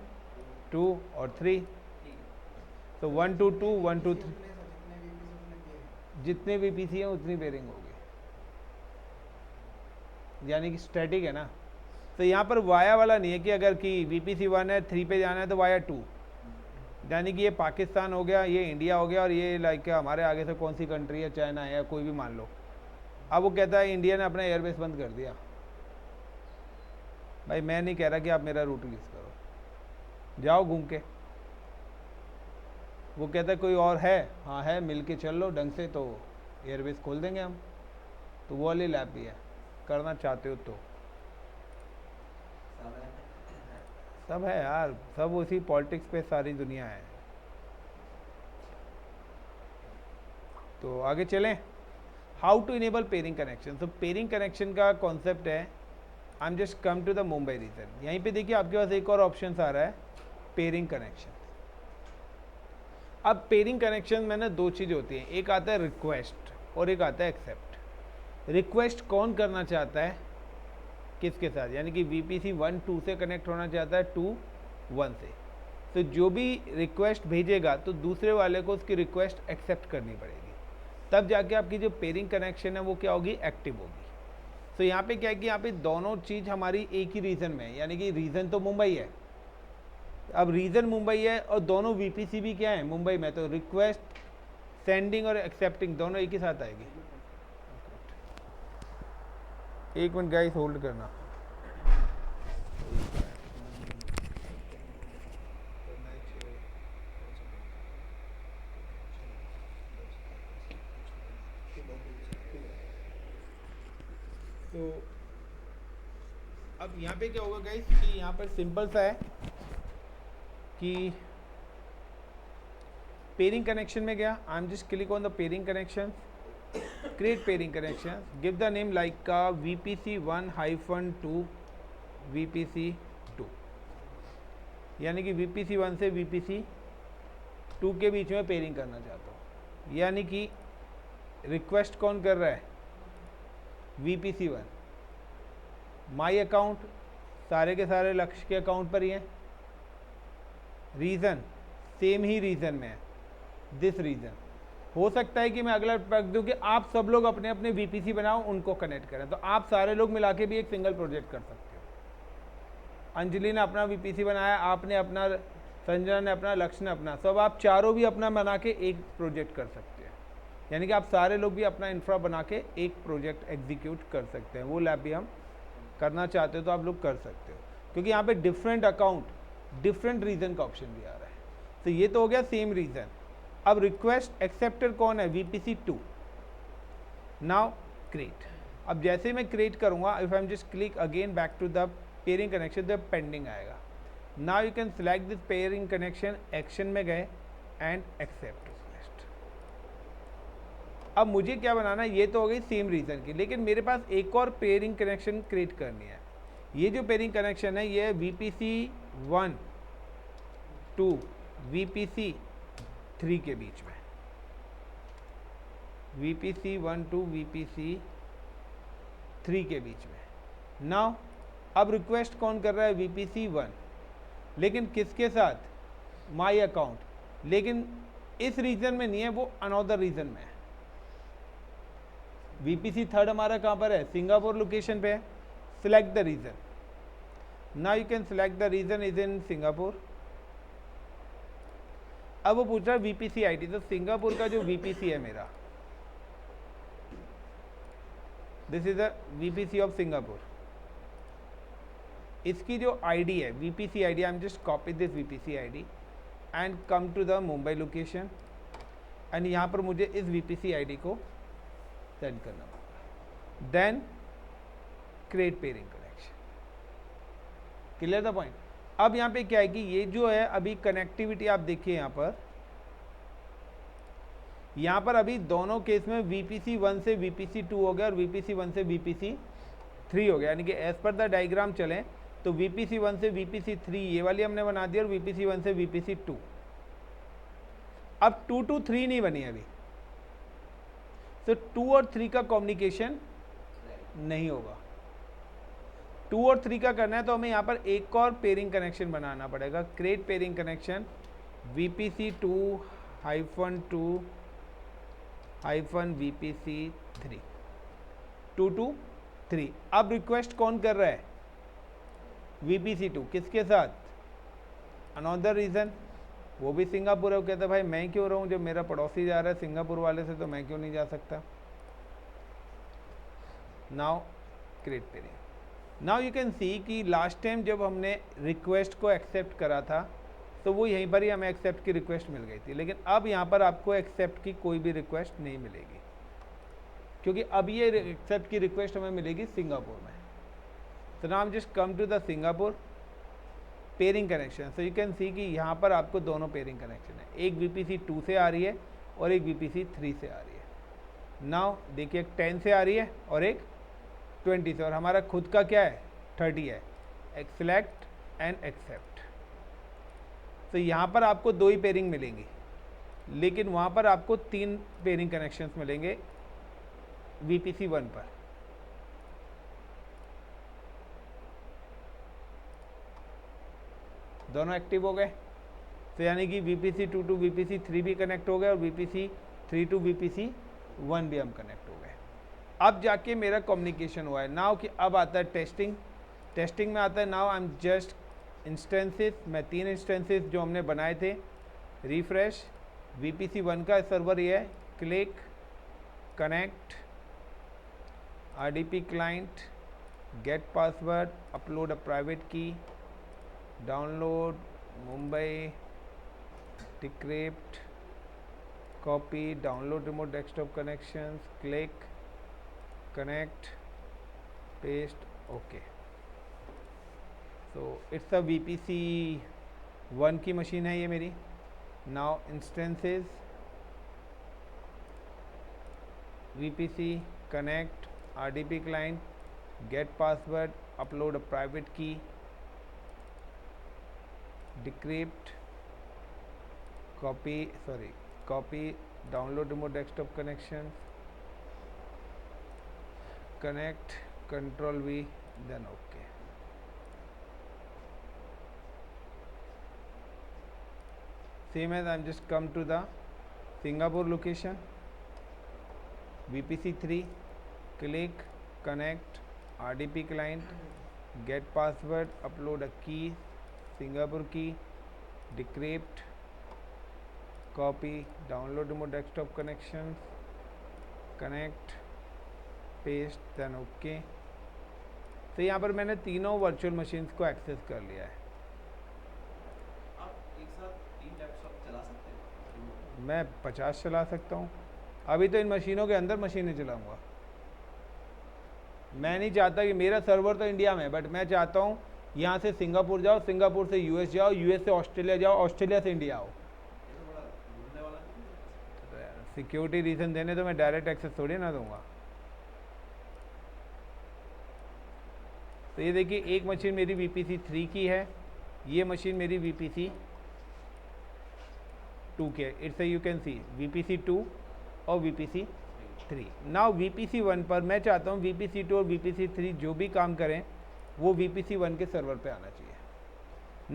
2 और 3, ठीक है। तो 1 2 2 1 2 3, जितने VPC हैं उतनी पेयरिंग होगी, यानी कि स्टैटिक है ना। तो यहाँ पर वाया वाला नहीं है कि अगर कि VPC 1 है 3 पे जाना है तो वाया 2, यानी कि ये पाकिस्तान हो गया, ये इंडिया हो गया, और ये लाइक हमारे आगे से कौन सी कंट्री है, चाइना है या कोई भी मान लो। अब वो कहता है इंडिया ने अपना एयरबेस बंद कर दिया। भाई मैं नहीं कह रहा कि आप मेरा रूट यूज़ करो, जाओ घूम के। वो कहता है कोई और है, हाँ है, मिल के चल लो ढंग से तो एयरबेस खोल देंगे हम। तो वो वाली लैब भी है, करना चाहते हो तो। सब है यार, सब उसी पॉलिटिक्स पे सारी दुनिया है। तो आगे चलें, how to enable peering connection. तो पेयरिंग कनेक्शन का कॉन्सेप्ट है, I am just come to the Mumbai region. यहीं पे देखिए आपके पास एक और ऑप्शन आ रहा है, पेयरिंग कनेक्शन। अब पेयरिंग कनेक्शन में ना 2 चीज़ होती हैं, एक आता है रिक्वेस्ट और एक आता है एक्सेप्ट। रिक्वेस्ट कौन करना चाहता है किसके साथ, यानी कि VPC 1 2 से कनेक्ट होना चाहता है 2 1 से। तो जो भी रिक्वेस्ट भेजेगा तो दूसरे वाले को उसकी रिक्वेस्ट एक्सेप्ट करनी पड़ेगी, तब जाके आपकी जो पेयरिंग कनेक्शन है वो क्या होगी, एक्टिव होगी। तो यहाँ पे क्या है कि यहाँ पे दोनों चीज़ हमारी एक ही रीजन में है, यानी कि रीजन तो मुंबई है। अब रीजन मुंबई है और दोनों VPC भी क्या है, मुंबई में। तो रिक्वेस्ट सेंडिंग और एक्सेप्टिंग दोनों एक ही साथ आएगी। एक मिनट गाइस होल्ड करना। तो अब यहाँ पे क्या होगा गाइस कि यहाँ पर सिंपल सा है कि पेयरिंग कनेक्शन में गया, आई am just click on the peering connection, create pairing connection, give the name like VPC 1-2 VPC 2, यानी कि VPC 1 से VPC 2 के बीच में पेयरिंग करना चाहता हूँ। यानी कि रिक्वेस्ट कौन कर रहा है, VPC 1। माई अकाउंट सारे के सारे लक्ष्य के अकाउंट पर ही हैं। रीज़न सेम ही रीज़न में है, दिस रीज़न। हो सकता है कि मैं अगला रख दूँ कि आप सब लोग अपने अपने VPC बनाओ, उनको कनेक्ट करें, तो आप सारे लोग मिला के भी एक सिंगल प्रोजेक्ट कर सकते हो। अंजलि ने अपना VPC बनाया, आपने अपना, संजना ने अपना, लक्ष्य ने अपना, सब आप चारों भी अपना बना के एक प्रोजेक्ट कर सकते हैं। यानी कि आप सारे लोग भी अपना इंफ्रा बना के एक प्रोजेक्ट एग्जीक्यूट कर सकते हैं। वो लैब भी हम करना चाहते हो तो आप लोग कर सकते हो, क्योंकि यहाँ पे डिफरेंट अकाउंट डिफरेंट रीजन का ऑप्शन भी आ रहा है। तो ये तो हो गया सेम रीजन। अब रिक्वेस्ट एक्सेप्टर कौन है, VPC 2। Now create. अब जैसे मैं क्रिएट करूंगा, if I am just click again back to the peering connection, तो पेंडिंग आएगा। Now you can select this peering connection, action में गए एंड एक्सेप्ट रिक्वेस्ट। अब मुझे क्या बनाना है, ये तो हो गई सेम रीजन की, लेकिन मेरे पास एक और पेयरिंग कनेक्शन क्रिएट करनी है। ये जो पेयरिंग कनेक्शन है ये VPC 1 2 VPC 3 के बीच में। VPC1 टू VPC3 के बीच में। नाउ अब रिक्वेस्ट कौन कर रहा है? VPC1, लेकिन किसके साथ? माई अकाउंट, लेकिन इस रीजन में नहीं है, वो अनदर रीजन में है। VPC3 हमारा कहाँ पर है? सिंगापुर लोकेशन पे है। Select the region. Now you can select the region is in Singapore. अब वो पूछ रहा है VPC ID, तो सिंगापुर का जो VPC है मेरा, this is the VPC of Singapore. इसकी जो ID है VPC ID, I am just copy this VPC ID and come to the Mumbai location, and यहाँ पर मुझे इस VPC ID को सेंड करना पड़ेगा। Then create peering connection. Clear the point? अब यहाँ पे क्या है कि ये जो है अभी कनेक्टिविटी आप देखिए यहाँ पर अभी दोनों केस में VPC1 से VPC2 हो गया और VPC1 से VPC3 हो गया, यानी कि एज पर द डायग्राम चलें तो VPC1 से VPC3 ये वाली हमने बना दी और VPC1 से VPC2। अब 2 to 3 नहीं बनी अभी, तो 2 और 3 का कम्युनिकेशन नहीं होगा। 2 और 3 का करना है तो हमें यहाँ पर एक और पेयरिंग कनेक्शन बनाना पड़ेगा। Create peering connection VPC2-2-VPC3 2 to 3। अब रिक्वेस्ट कौन कर रहा है? VPC2 किसके साथ? अनदर रीजन, वो भी सिंगापुर है। वो कहता है भाई मैं क्यों रहूं, जब मेरा पड़ोसी जा रहा है सिंगापुर वाले से, तो मैं क्यों नहीं जा सकता। Now create pairing. Now you can see कि लास्ट टाइम जब हमने रिक्वेस्ट को एक्सेप्ट करा था तो वो यहीं पर ही हमें एक्सेप्ट की रिक्वेस्ट मिल गई थी, लेकिन अब यहाँ पर आपको एक्सेप्ट की कोई भी रिक्वेस्ट नहीं मिलेगी, क्योंकि अब ये एक्सेप्ट की रिक्वेस्ट हमें मिलेगी सिंगापुर में। तो now just come to the Singapore peering connection. So you can see कि यहाँ पर आपको दोनों पेयरिंग कनेक्शन है, एक VPC2 से आ रही है और एक VPC3 से आ रही है। नाउ देखिए एक 10 से आ रही है और एक 20 से, और हमारा खुद का क्या है? 30 है। Select and accept. तो यहाँ पर आपको 2 ही पेयरिंग मिलेंगी, लेकिन वहाँ पर आपको 3 पेयरिंग कनेक्शंस मिलेंगे VPC1 पर। दोनों एक्टिव हो गए, तो यानी कि VPC2 टू VPC3 भी कनेक्ट हो गए और VPC3 टू VPC1 भी हम कनेक्ट हो गए। अब जाके मेरा कम्युनिकेशन हुआ है। नाउ कि अब आता है टेस्टिंग। टेस्टिंग में आता है now I am just instances. मैं 3 इंस्टेंसेस जो हमने बनाए थे, रिफ्रेश। VPC1 का सर्वर ये है, click, connect, RDP client, get password, upload a private key, download Mumbai, decrypt, copy, download remote desktop connections, click, connect, paste, okay. So it's a VPC1 की मशीन है ये मेरी। Now instances, VPC, connect, RDP client, get password, upload a private key, decrypt, copy, download remote desktop connection, connect, control V, then OK. Same as I'm just come to the Singapore location, VPC3, click, connect, RDP client, get password, upload a key, Singapore key, decrypt, copy, download remote desktop connections, connect, paste, then okay. तो यहाँ पर मैंने तीनों वर्चुअल मशीन्स को एक्सेस कर लिया है। आप एक साथ 3 लैपटॉप चला सकते हैं? मैं 50 चला सकता हूँ। अभी तो इन मशीनों के अंदर मशीनें चलाऊँगा। मैं नहीं चाहता कि मेरा सर्वर तो इंडिया में है, बट मैं चाहता हूँ यहाँ से सिंगापुर जाओ, सिंगापुर से US जाओ, US से ऑस्ट्रेलिया जाओ, ऑस्ट्रेलिया से इंडिया आओ। ये तो बड़ा घूमने वाला नहीं है। सिक्योरिटी रीज़न देने तो मैं डायरेक्ट एक्सेस थोड़ी ना दूंगा। तो ये देखिए एक मशीन मेरी VPC3 की है, ये मशीन मेरी VPC2 की है। It's you can C VPC2 और VPC3। 3। नाउ VPC1 पर मैं चाहता हूँ VPC2 और VPC3 जो भी काम करें वो VPC1 के सर्वर पे आना चाहिए।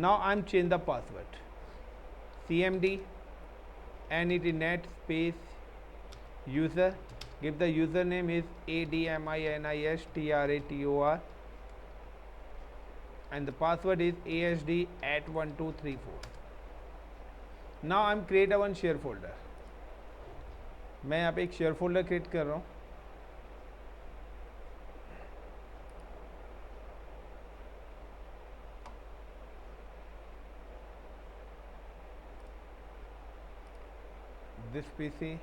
Now I M change the password CMD NET space user, give the username is ADMINISTRATOR and the password is ASD@1234. Now I'm create a one share folder. मैं यहाँ पे एक शेयर फोल्डर क्रिएट कर रहा हूँ। This PC,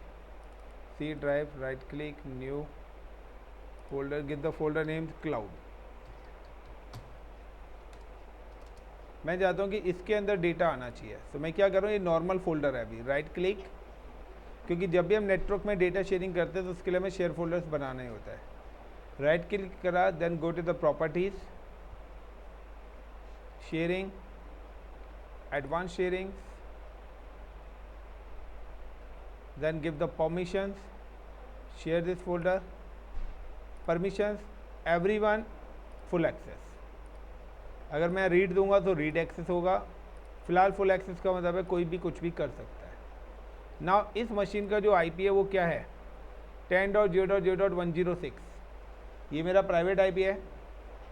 C drive, right click, new folder, give the folder name cloud. मैं चाहता हूँ कि इसके अंदर डेटा आना चाहिए, तो मैं क्या कर रहा हूँ, ये नॉर्मल फोल्डर है अभी, राइट क्लिक, क्योंकि जब भी हम नेटवर्क में डेटा शेयरिंग करते हैं तो उसके लिए हमें शेयर फोल्डर्स बनाना ही होता है। राइट क्लिक करा, then go to the properties, sharing, advance sharing, then give the permissions, share this folder, permissions everyone, full access। अगर मैं रीड दूंगा तो रीड एक्सेस होगा, फिलहाल फुल एक्सेस का मतलब है कोई भी कुछ भी कर सकता है। नाउ इस मशीन का जो IP है वो क्या है, 10.0.0.106, ये मेरा प्राइवेट IP है,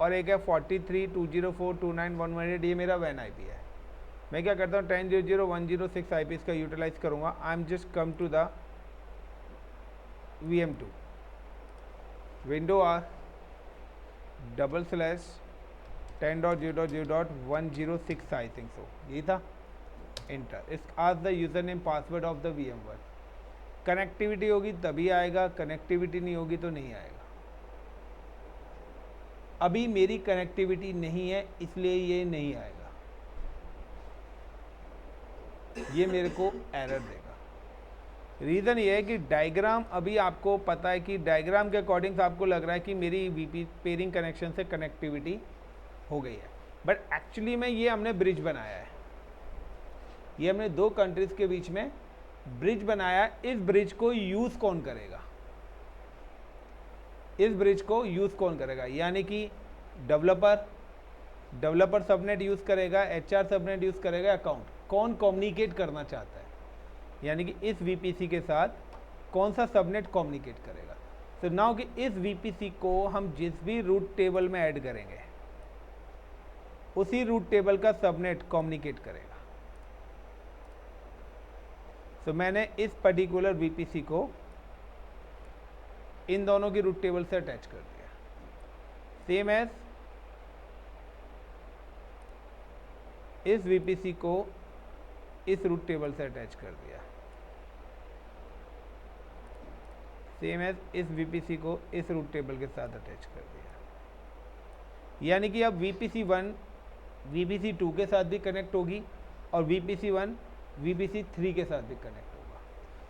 और एक है 43.204.29.118, ये मेरा WAN IP है। मैं क्या करता हूँ, 10.0.0.106 IPs का यूटिलाइज करूँगा। I am just come to the VM2 window R /10.0.0.106 I think so, यही था, enter. Is as the user name password of the VMware। Connectivity होगी तभी आएगा, कनेक्टिविटी नहीं होगी तो नहीं आएगा। अभी मेरी कनेक्टिविटी नहीं है इसलिए ये नहीं आएगा, ये मेरे को एरर देगा। रीज़न ये है कि डायग्राम, अभी आपको पता है कि डायग्राम के अकॉर्डिंग आपको लग रहा है कि मेरी VP पेयरिंग कनेक्शन से कनेक्टिविटी हो गई है, बट एक्चुअली में ये हमने ब्रिज बनाया है, ये हमने दो कंट्रीज के बीच में ब्रिज बनाया। इस ब्रिज को यूज़ कौन करेगा, इस ब्रिज को यूज़ कौन करेगा, यानी कि डेवलपर सबनेट यूज़ करेगा, HR सबनेट यूज़ करेगा, अकाउंट कौन कम्युनिकेट करना चाहता है, यानी कि इस VPC के साथ कौन सा सबनेट कम्युनिकेट करेगा। तो नाउ कि इस VPC को हम जिस भी रूट टेबल में ऐड करेंगे उसी रूट टेबल का सबनेट कम्युनिकेट करेगा। तो मैंने इस पर्टिकुलर VPC को इन दोनों की रूट टेबल से अटैच कर दिया, सेम एज इस VPC को इस रूट टेबल से अटैच कर दिया, सेम एज इस VPC को इस रूट टेबल के साथ अटैच कर दिया। यानी कि अब VPC1 VPC2 के साथ भी कनेक्ट होगी और VPC1 VPC3 के साथ भी कनेक्ट होगा।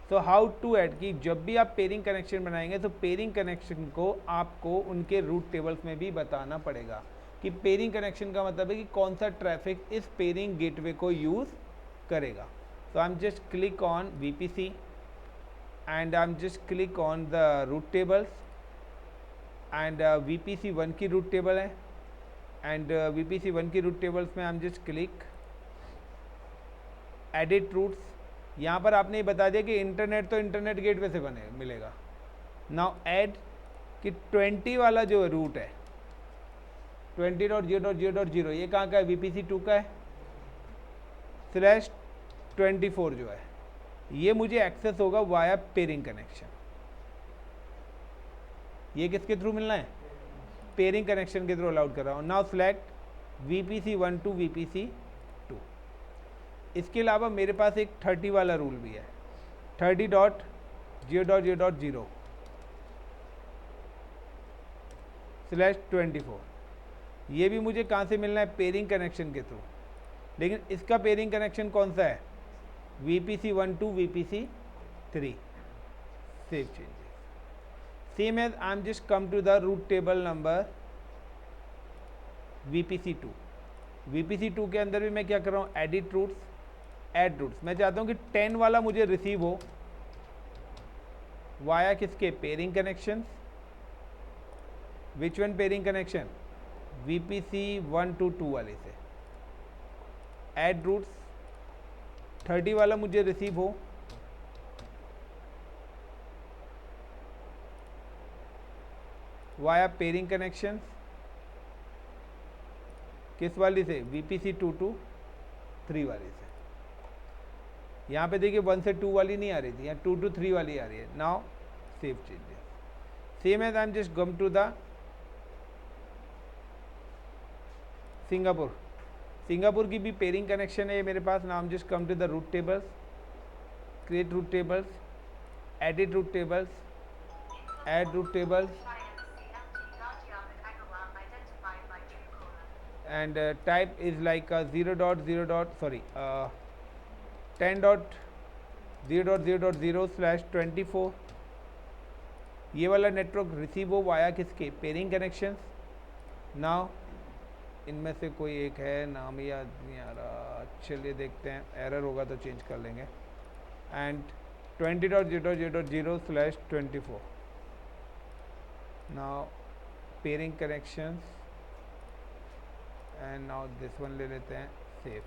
सो हाउ टू ऐड, कि जब भी आप पेयरिंग कनेक्शन बनाएंगे तो पेयरिंग कनेक्शन को आपको उनके रूट टेबल्स में भी बताना पड़ेगा कि पेयरिंग कनेक्शन का मतलब है कि कौन सा ट्रैफिक इस पेयरिंग गेटवे को यूज़ करेगा। So I'm just click on VPC and I'm just click on the root tables and VPC1 की root table है and VPC1 की root tables में I'm just click edit routes। यहाँ पर आपने ये बता दिया कि इंटरनेट तो इंटरनेट गेटवे से बने मिलेगा। नाउ ऐड कि 20 वाला जो रूट है 20.0.0.0 ये कहाँ का है, VPC2 का है, /24 जो है ये मुझे एक्सेस होगा वाया पेयरिंग कनेक्शन। ये किसके थ्रू मिलना है, पेयरिंग कनेक्शन के थ्रू अलाउड कर रहा हूँ। Now select VPC1 to VPC2। इसके अलावा मेरे पास एक 30 वाला रूल भी है, 30.0.0.0 /24। ये भी मुझे कहाँ से मिलना है, पेयरिंग कनेक्शन के थ्रू। लेकिन इसका पेयरिंग कनेक्शन कौन सा है, VPC1 to VPC3। Save changes, same as I am just come to the route table number VPC2। VPC2 के अंदर भी मैं क्या कर रहा हूँ, एडिट रूट्स, ऐड रूट्स। मैं चाहता हूँ कि 10 वाला मुझे रिसीव हो वाया किसके, pairing connections. Which one pairing connection, VPC 1 to 2 वाले से। ऐड रूट्स 30 वाला मुझे रिसीव हो, वाया पेयरिंग कनेक्शंस किस वाली से, VPC 2 to 3 वाली से। यहाँ पे देखिए 1 से 2 वाली नहीं आ रही थी, यहाँ 2 to 3 वाली आ रही है। Now save changes, same as I am just come to the Singapore. Singapore की भी पेयरिंग कनेक्शन है मेरे पास। Now I am just come to the route tables, create route tables, edit route tables, add route tables, and type is like 10.0.0/24। ये वाला नेटवर्क रिसीव हो वाया किसके, पेयरिंग कनेक्शंस। नाउ इनमें से कोई एक है, नाम याद नहीं आ रहा, चलिए देखते हैं, एरर होगा तो चेंज कर लेंगे। And 20.0.0/24। Now pairing connections and now this one ले लेते हैं, सेव।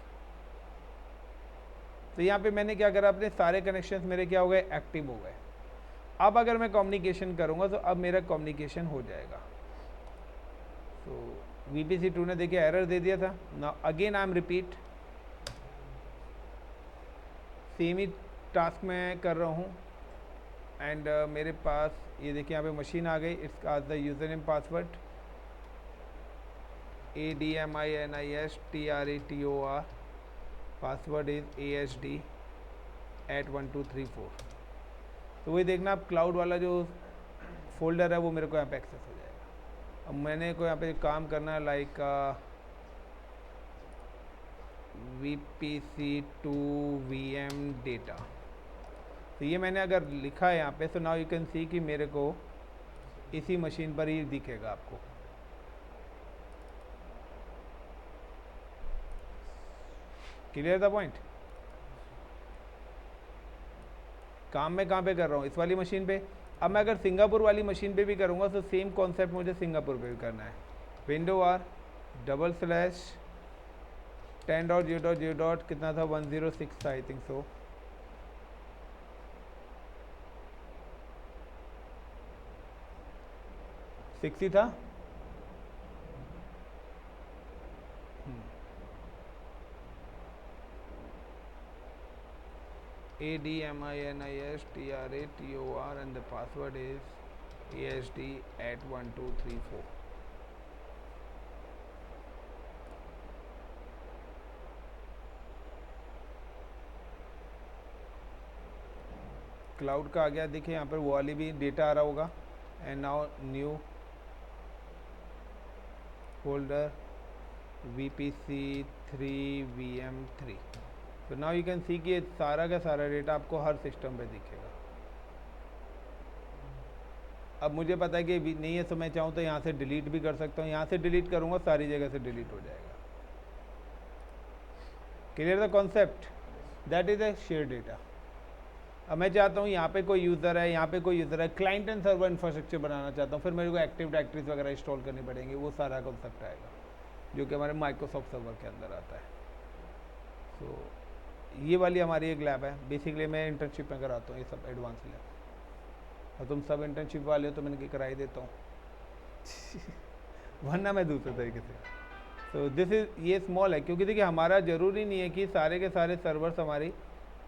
तो यहाँ पे मैंने क्या करा, अपने सारे कनेक्शंस मेरे क्या हो गए, एक्टिव हो गए। अब अगर मैं कम्युनिकेशन करूँगा तो अब मेरा कम्युनिकेशन हो जाएगा। तो VPC 2 ने देखिए एरर दे दिया था। Now again I am repeat, same he task मैं कर रहा हूँ। एंड मेरे पास ये देखिए यहाँ पे मशीन आ गई, इट्स आज the user name password ADMINISTRATOR, password is ASD@1234। तो वही देखना, आप क्लाउड वाला जो फोल्डर है वो मेरे को यहाँ पे एक्सेस हो जाएगा। अब मैंने को यहाँ पे काम करना है, लाइक VPC2 VM डेटा। तो ये मैंने अगर लिखा है यहाँ पे, तो नाउ यू कैन सी कि मेरे को इसी मशीन पर ही दिखेगा आपको। Clear the point. काम मैं कहाँ पे कर रहा हूँ, इस वाली मशीन पे। अब मैं अगर सिंगापुर वाली मशीन पे भी करूँगा तो सेम कॉन्सेप्ट मुझे सिंगापुर पे भी करना है। Window R /10.0.0. कितना था, 106 था आई थिंक सो। सिक्सटी था। ADMINISTRATOR and the password is ASD@1234। Cloud का आ गया, देखिए यहाँ पर वो वाली भी डेटा आ रहा होगा। And now new folder VPC3 VM3। तो नाउ यू कैन सी कि ये सारा का सारा डेटा आपको हर सिस्टम पे दिखेगा। अब मुझे पता है कि नहीं है, तो मैं चाहूँ तो यहाँ से डिलीट भी कर सकता हूँ। यहाँ से डिलीट करूँगा, सारी जगह से डिलीट हो जाएगा। Clear the concept, that is a share data. अब मैं चाहता हूँ यहाँ पे कोई यूज़र है, यहाँ पे कोई यूज़र है, क्लाइंट एंड सर्वर इंफ्रास्ट्रक्चर बनाना चाहता हूँ, फिर मेरे को एक्टिव डायरेक्टरीज वगैरह इंस्टॉल करनी पड़ेंगी। वो सारा कॉन्सेप्ट आएगा जो कि हमारे माइक्रोसॉफ्ट सर्वर के अंदर आता है। तो ये वाली हमारी एक लैब है। बेसिकली मैं इंटर्नशिप में कराता हूँ ये सब एडवांस लैब, और तुम सब इंटर्नशिप वाले हो तो मैंने करा ही देता हूँ वरना मैं दूसरे तरीके से। तो दिस इज, ये स्मॉल है क्योंकि देखिए हमारा ज़रूरी नहीं है कि सारे के सारे सर्वर्स हमारी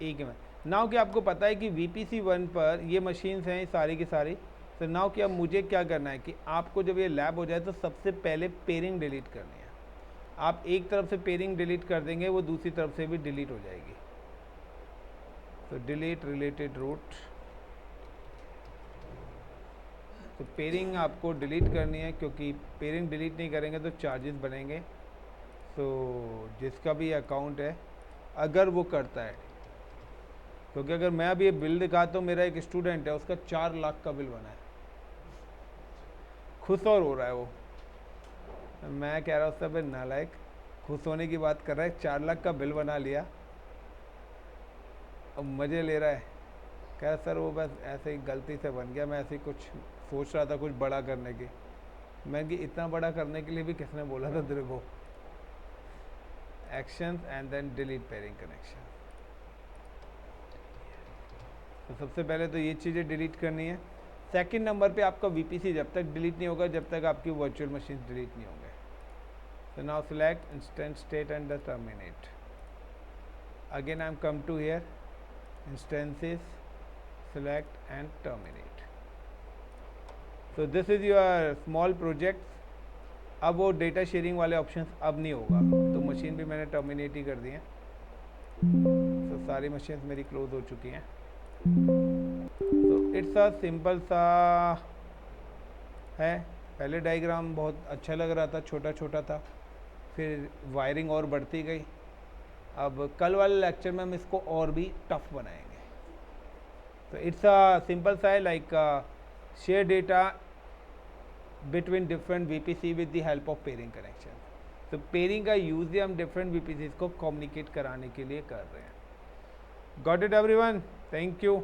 एक में। नाउ कि आपको पता है कि VPC1 पर ये मशीन्स हैं सारी की सारी। तो नाउ कि अब मुझे क्या करना है कि आपको जब ये लैब हो जाए तो सबसे पहले पेयरिंग डिलीट करनी है। आप एक तरफ से पेयरिंग डिलीट कर देंगे, वो दूसरी तरफ से भी डिलीट हो जाएगी। तो डिलीट रिलेटेड रूट, तो पेयरिंग आपको डिलीट करनी है क्योंकि पेयरिंग डिलीट नहीं करेंगे तो चार्जेस बनेंगे। तो जिसका भी अकाउंट है अगर वो करता है, क्योंकि अगर मैं अभी ये बिल दिखाता हूँ, मेरा एक स्टूडेंट है उसका 4 लाख का बिल बना है, खुश और हो रहा है वो। मैं कह रहा हूँ उससे नालायक, खुश होने की बात कर रहा है, 4 लाख का बिल बना लिया, अब मज़े ले रहा है। कह सर वो बस ऐसे ही गलती से बन गया, मैं ऐसे ही कुछ सोच रहा था कुछ बड़ा करने की। मैं कि इतना बड़ा करने के लिए भी किसने बोला था तेरे को। Actions and then delete peering connection. तो सबसे पहले तो ये चीज़ें डिलीट करनी है। सेकंड नंबर पे आपका वीपीसी जब तक डिलीट नहीं होगा जब तक आपकी वर्चुअल मशीन डिलीट नहीं होंगे। So now select instant state and the terminate. Again I am come to here, instances, select and terminate. So this is your small project. अब वो डेटा शेयरिंग वाले ऑप्शंस अब नहीं होगा, तो मशीन भी मैंने टर्मिनेट ही कर दी है। तो सारी मशीन्स मेरी क्लोज हो चुकी हैं। तो इट्स अ सिंपल सा है। पहले डायग्राम बहुत अच्छा लग रहा था, छोटा छोटा था, फिर वायरिंग और बढ़ती गई। अब कल वाले लेक्चर में हम इसको और भी टफ बनाएंगे। तो इट्स अ सिंपल सा है, like share data between different VPC with the help of pairing connection. तो पेयरिंग का यूज़ ही हम डिफरेंट वीपीसी को कम्युनिकेट कराने के लिए कर रहे हैं। Got it everyone? Thank you.